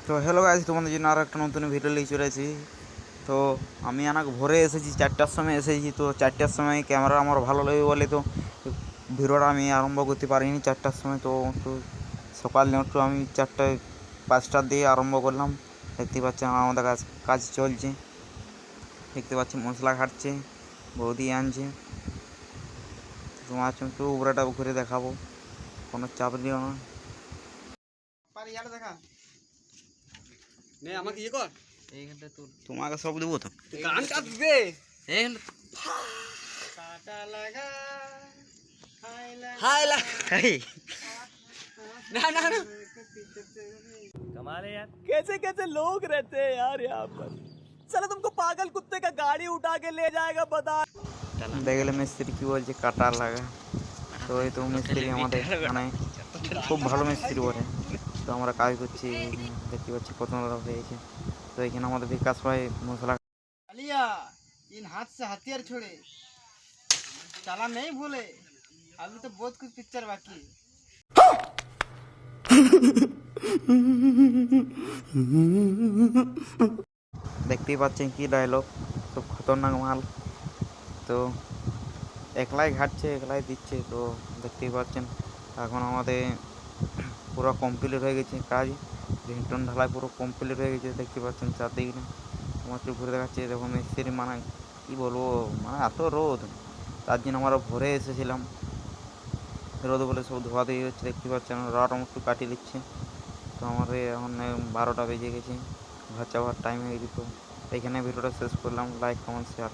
তো hello guys, তোমাদের জন্য আরও একটা নতুন ভিডিও নিয়ে চলে এসেছি। তো আমি ভোরে এসেছি, 4টার সময় এসেছি। তো 4টার সময় ক্যামেরা আমার ভালো লাগে বলে তো ভিডিওটা আমি আরম্ভ করতে পারিনি 4টার সময়। তো একটু সকালে একটু আমি 4টা 5টার দিয়ে আরম্ভ করলাম। দেখতে পাচ্ছেন আমাদের কাজ চলছে। দেখতে পাচ্ছি মশলা ঘাটছে, বৌদি আনছে। তোমার একটু উপরেটা ঘুরে দেখাবো, কোনো চাপ দিও না। দেখা নে আমাকে ইয়ে কর এইখানটা তোর তোমাকে সব দেবো তো গান কাট দে এইখানটা কাটা লাগা हाय ला ना ना ना कमाल है यार। कैसे कैसे लोग रहते हैं यार यहाँ पर। चलो तुमको पागल कुत्ते का गाड़ी उठा के ले जाएगा बता। দেখলে মিস্ত্রি কি বলছে, কাটার লাগা। তো এই তো মিস্ত্রি আমাদের মানে খুব ভালো মিস্ত্রি বলে। তো আমরা কাজ করছি, দেখতে পাচ্ছি প্রথম হয়েছে। তো এখানে আমাদের বিকাশ ভাই মশলা अलिया इन हाथ से हथियार छोड़े, चला नहीं भूले, अभी तो बहुत कुछ पिक्चर बाकी है। দেখতেই পাচ্ছেন কি ডায়লগ, খুব খতরনাক মাল। তো একলাই ঘাটছে, একলাই দিচ্ছে। তো দেখতেই পাচ্ছেন এখন আমাদের পুরো কমপ্লিট হয়ে গেছে কাজ। রিংটন ঢালাই পুরো কমপ্লিট হয়ে গেছে। দেখতে পাচ্ছেন চারদিকে আমার একটু ঘুরে দেখাচ্ছে। দেখো মিস্ত্রি মানে কী বলবো, মানে এত রোদ, তার জন্য আমরা ভোরে এসেছিলাম। রোদ বলে সব ধোয়া দিয়ে হচ্ছে। দেখতে পাচ্ছেন রড একটু কাটিয়ে দিচ্ছে। তো আমাদের এখন 12টা বেজে গেছে, ঘর যাওয়ার টাইম হয়ে গেছে। তো এইখানে ভিডিওটা শেষ করলাম। Like comment share.